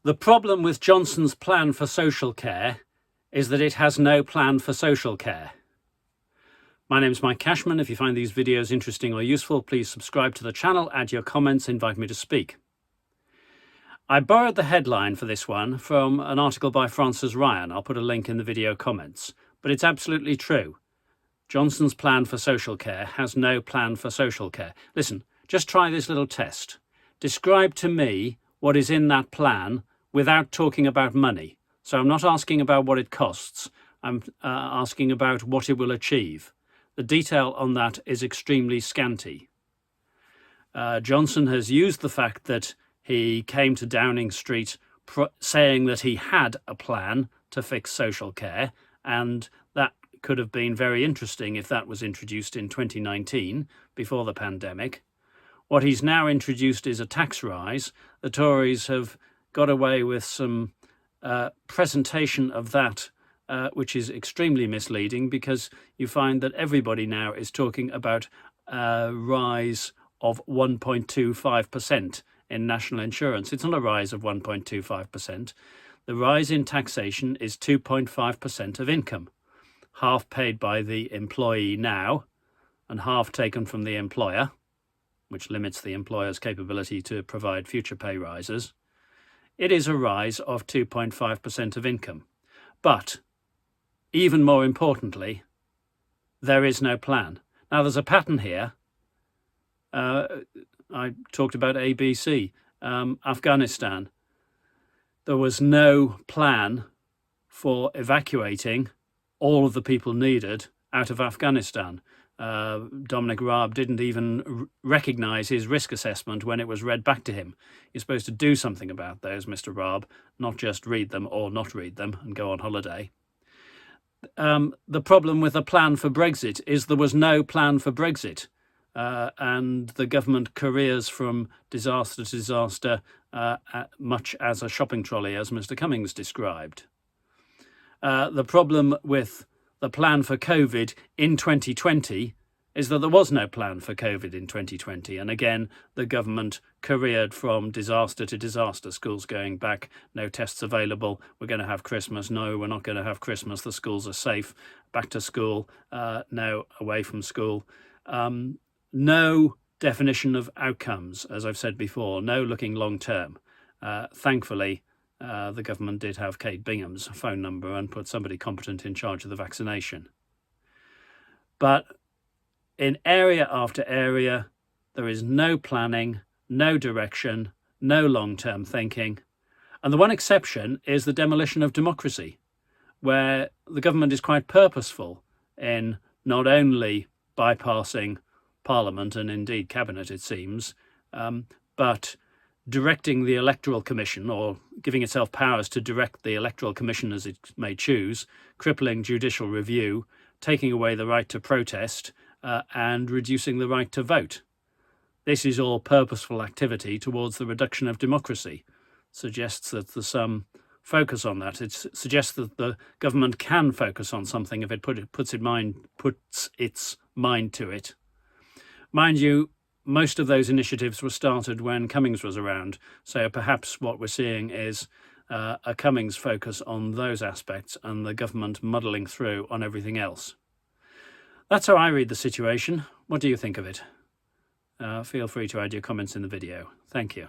The problem with Johnson's plan for social care is that it has no plan for social care. My name is Mike Cashman. If you find these videos interesting or useful, please subscribe to the channel, add your comments, invite me to speak. I borrowed the headline for this one from an article by Frances Ryan. I'll put a link in the video comments, but it's absolutely true. Johnson's plan for social care has no plan for social care. Listen, just try this little test. Describe to me what is in that plan without talking about money. So I'm not asking about what it costs. I'm asking about what it will achieve. The detail on that is extremely scanty. Johnson has used the fact that he came to Downing Street saying that he had a plan to fix social care, and that could have been very interesting if that was introduced in 2019, before the pandemic. What he's now introduced is a tax rise. The Tories have got away with some presentation of that, which is extremely misleading, because you find that everybody now is talking about a rise of 1.25% in national insurance. It's not a rise of 1.25%. The rise in taxation is 2.5% of income, half paid by the employee now and half taken from the employer, which limits the employer's capability to provide future pay rises. It is a rise of 2.5% of income. But even more importantly, there is no plan. Now, there's a pattern here. I talked about ABC, Afghanistan. There was no plan for evacuating all of the people needed out of Afghanistan. Dominic Raab didn't even recognise his risk assessment when it was read back to him. You're supposed to do something about those, Mr. Raab, not just read them or not read them and go on holiday. The problem with the plan for Brexit is there was no plan for Brexit, and the government careers from disaster to disaster, much as a shopping trolley, as Mr. Cummings described. The problem with the plan for COVID in 2020 is that there was no plan for COVID in 2020. And again, the government careered from disaster to disaster. Schools going back, no tests available, we're going to have Christmas, no, we're not going to have Christmas, the schools are safe, back to school, no, away from school. No definition of outcomes, as I've said before, no looking long term. Thankfully, the government did have Kate Bingham's phone number and put somebody competent in charge of the vaccination. But in area after area, there is no planning, no direction, no long-term thinking. And the one exception is the demolition of democracy, where the government is quite purposeful in not only bypassing Parliament and indeed Cabinet, it seems, but directing the Electoral Commission, or giving itself powers to direct the Electoral Commission as it may choose, crippling judicial review, taking away the right to protest, and reducing the right to vote. This is all purposeful activity towards the reduction of democracy. Suggests that there's some focus on that. It suggests that the government can focus on something if it puts its mind to it. Mind you, most of those initiatives were started when Cummings was around, so perhaps what we're seeing is a Cummings focus on those aspects and the government muddling through on everything else. That's how I read the situation. What do you think of it? Feel free to add your comments in the video. Thank you.